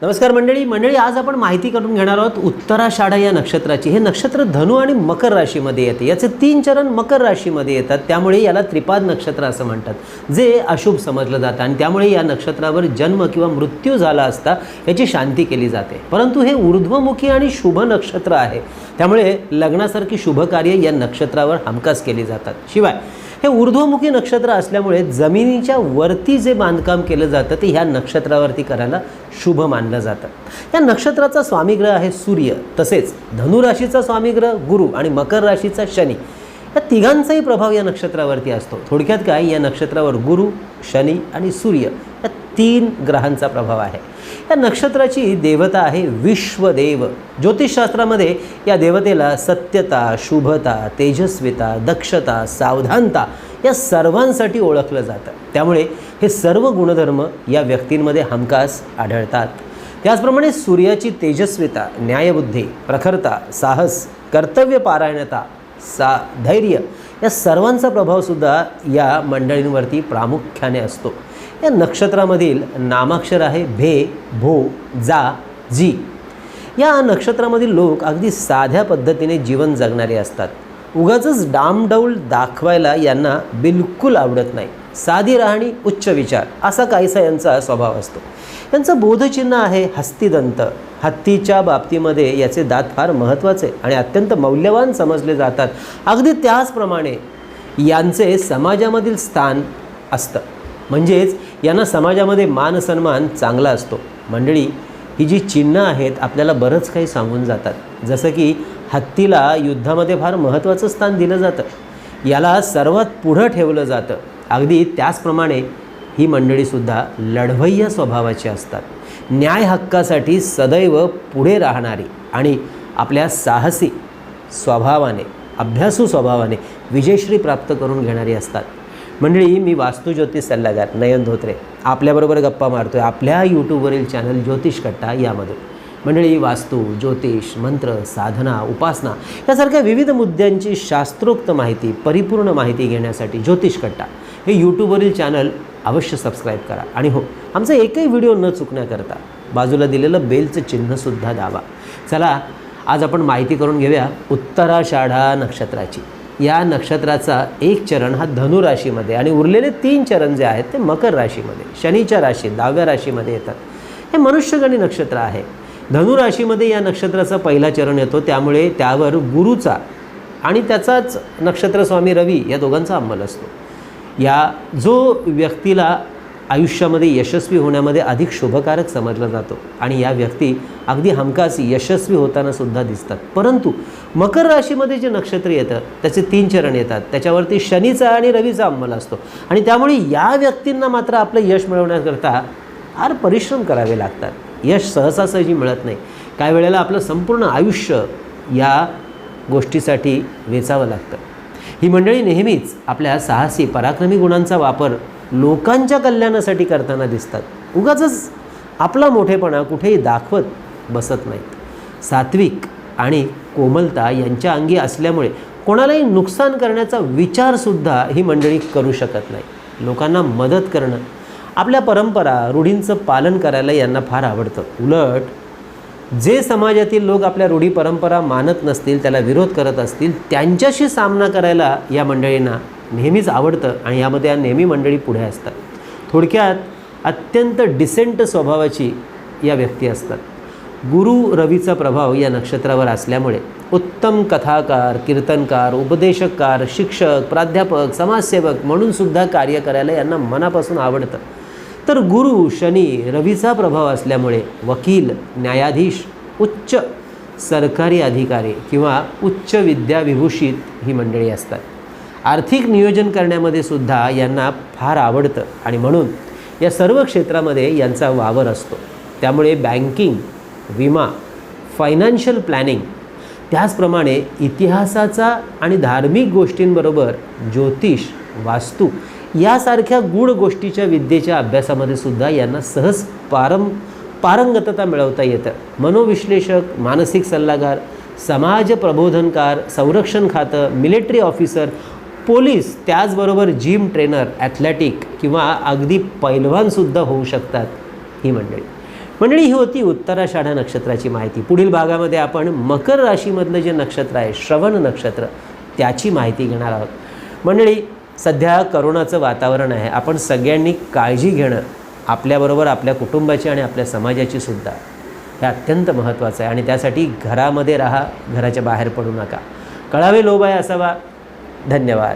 नमस्कार मंडळी आज आपण माहिती करून घेणार आहोत उत्तराषाढा या नक्षत्राची। हे नक्षत्र धनु आणि मकर राशीमध्ये येते। याचे 3 चरण मकर राशीमध्ये येतात, त्यामुळे याला त्रिपाद नक्षत्र असं म्हणतात, जे अशुभ समजलं जातं आणि त्यामुळे या नक्षत्रावर जन्म किंवा मृत्यू झाला असता याची शांती केली जाते। परंतु हे ऊर्ध्वमुखी आणि शुभ नक्षत्र आहे, त्यामुळे लग्नासारखी शुभ कार्य या नक्षत्रावर हमखास केली जातात। शिवाय हे ऊर्ध्वमुखी नक्षत्र असल्यामुळे जमिनीच्या वरती जे बांधकाम केलं जातं ते ह्या नक्षत्रावरती करायला शुभ मानलं जातं। या नक्षत्राचा स्वामीग्रह आहे सूर्य, तसेच धनु राशीचा स्वामीग्रह गुरु आणि मकर राशीचा शनी। या तिघांचाही प्रभाव या नक्षत्रावरती असतो। थोडक्यात काय, या नक्षत्रावर गुरु, शनी आणि सूर्य या 3 ग्रहांचा प्रभाव आहे। या नक्षत्राची देवता आहे विश्वदेव। ज्योतिषशास्त्रामध्ये या देवतेला सत्यता, शुभता, तेजस्विता, दक्षता, सावधानता या सर्वांसाठी ओळखलं जातं। त्यामुळे हे सर्व गुणधर्म या व्यक्तींमध्ये हमखास आढळतात। त्याचप्रमाणे सूर्याची तेजस्विता, न्यायबुद्धी, प्रखरता, साहस, कर्तव्यपारायणता, धैर्य या सर्वांचा प्रभावसुद्धा या मंडळींवरती प्रामुख्याने असतो। या नक्षत्रामधील नामाक्षर आहे भे, भो, जा, जी। या नक्षत्रामधील लोक अगदी साध्या पद्धतीने जीवन जगणारे असतात। उगाचच डामडौल दाखवायला यांना बिलकुल आवडत नाही। साधी राहणी, उच्च विचार असा काहीसा यांचा स्वभाव असतो। यांचं बोधचिन्ह आहे हस्तिदंत। हत्तीच्या बाबतीमध्ये याचे दात फार महत्त्वाचे आणि अत्यंत मौल्यवान समजले जातात। अगदी त्याचप्रमाणे यांचे समाजामधील स्थान असतं, म्हणजेच यांना समाजामध्ये मान सन्मान चांगला असतो। मंडळी, ही जी चिन्ह आहेत आपल्याला बरंच काही सांगून जातात। जसं की हत्तीला युद्धामध्ये फार महत्त्वाचं स्थान दिलं जातं, याला सर्वात पुढं ठेवलं जातं। अगदी त्याचप्रमाणे ही मंडळीसुद्धा लढवय्या स्वभावाची असतात, न्याय हक्कासाठी सदैव पुढे राहणारी आणि आपल्या साहसी स्वभावाने, अभ्यासू स्वभावाने विजयश्री प्राप्त करून घेणारी असतात। मंडळी, मी वास्तुज्योतिष सल्लागार नयन धोत्रे आपल्याबरोबर गप्पा मारतोय आपल्या यूट्यूबवरील चॅनल ज्योतिष कट्टा यामध्ये। मंडळी, वास्तू, ज्योतिष, मंत्र, साधना, उपासना यासारख्या विविध मुद्द्यांची शास्त्रोक्त माहिती, परिपूर्ण माहिती घेण्यासाठी ज्योतिष कट्टा हे यूट्यूबवरील चॅनल अवश्य सबस्क्राईब करा आणि हो, आमचा एकही व्हिडिओ न चुकण्याकरता बाजूला दिलेलं बेलचं चिन्हसुद्धा दाबा। चला, आज आपण माहिती करून घेऊया उत्तराषाढा नक्षत्राची। या नक्षत्राचा 1 चरण हा धनु राशीमध्ये आणि उरलेले 3 चरण जे आहेत ते मकर राशीमध्ये, शनीच्या राशीत 10व्या राशीमध्ये येतात। हे मनुष्यगणी नक्षत्र आहे। धनु राशीमध्ये या नक्षत्राचा पहिला चरण येतो, त्यामुळे त्यावर गुरुचा आणि त्याचाच नक्षत्रस्वामी रवी या दोघांचा अंमल असतो। या जो व्यक्तीला आयुष्यामध्ये यशस्वी होण्यामध्ये अधिक शुभकारक समजला जातो आणि या व्यक्ती अगदी हमखास यशस्वी होताना सुद्धा दिसतात। परंतु मकर राशीमध्ये जे नक्षत्र येतं त्याचे 3 चरण येतात, त्याच्यावरती शनीचा आणि रवीचा अंमल असतो आणि त्यामुळे या व्यक्तींना मात्र आपलं यश मिळवण्याकरता फार परिश्रम करावे लागतात। यश सहजासहजी मिळत नाही। काही वेळेला आपलं संपूर्ण आयुष्य या गोष्टीसाठी वेचावं लागतं। ही मंडळी नेहमीच आपल्या साहसी, पराक्रमी गुणांचा वापर लोकांच्या कल्याणासाठी करताना दिसतात। उगाचच आपला मोठेपणा कुठेही दाखवत बसत नाहीत। सात्विक आणि कोमलता यांच्या अंगी असल्यामुळे कोणालाही नुकसान करण्याचा विचारसुद्धा ही मंडळी करू शकत नाही। लोकांना मदत करणं, आपल्या परंपरा, रूढींचं पालन करायला यांना फार आवडतं। उलट जे समाजातील लोक आपल्या रूढी परंपरा मानत नसतील, त्याला विरोध करत असतील, त्यांच्याशी सामना करायला या मंडळींना नेहमीच आवडतं आणि यामध्ये या नेहमी मंडळी पुढे असतात। थोडक्यात अत्यंत डिसेंट स्वभावाची या व्यक्ती असतात। गुरु रवीचा प्रभाव या नक्षत्रावर असल्यामुळे उत्तम कथाकार, कीर्तनकार, उपदेशककार, शिक्षक, प्राध्यापक, समाजसेवक म्हणून सुद्धा कार्य करायला यांना मनापासून आवडतं। तर गुरु, शनी, रवीचा प्रभाव असल्यामुळे वकील, न्यायाधीश, उच्च सरकारी अधिकारी किंवा उच्च विद्याविभूषित ही मंडळी असतात। आर्थिक नियोजन करण्यामध्ये सुद्धा यांना फार आवडतं आणि म्हणून या सर्व क्षेत्रामध्ये यांचा वावर असतो। त्यामुळे बँकिंग, विमा, फायनान्शियल प्लॅनिंग, त्याचप्रमाणे इतिहासाचा आणि धार्मिक गोष्टींबरोबर ज्योतिष, वास्तू यासारख्या गूढ गोष्टीच्या विद्येच्या अभ्यासामध्ये सुद्धा यांना सहज पारंगतता मिळवता येतं। मनोविश्लेषक, मानसिक सल्लागार, समाज प्रबोधनकार, संरक्षण खातं, मिलिटरी ऑफिसर, पोलीस, त्याचबरोबर जिम ट्रेनर, ॲथलेटिक किंवा अगदी पैलवानसुद्धा होऊ शकतात ही मंडळी। मंडळी, ही होती उत्तराषाढा नक्षत्राची माहिती. पुढील भागामध्ये आपण मकर राशीमधलं जे नक्षत्र आहे श्रवण नक्षत्र, त्याची माहिती घेणार आहोत. मंडळी, सध्या करोनाचं वातावरण आहे. आपण सगळ्यांनी काळजी घेणं आपल्याबरोबर आपल्या कुटुंबाची आणि आपल्या समाजाची सुद्धा हे अत्यंत महत्त्वाचं आहे. आणि त्यासाठी घरामध्ये राहा, घराच्या बाहेर पडू नका. कळावे लोभाय असावा. धन्यवाद.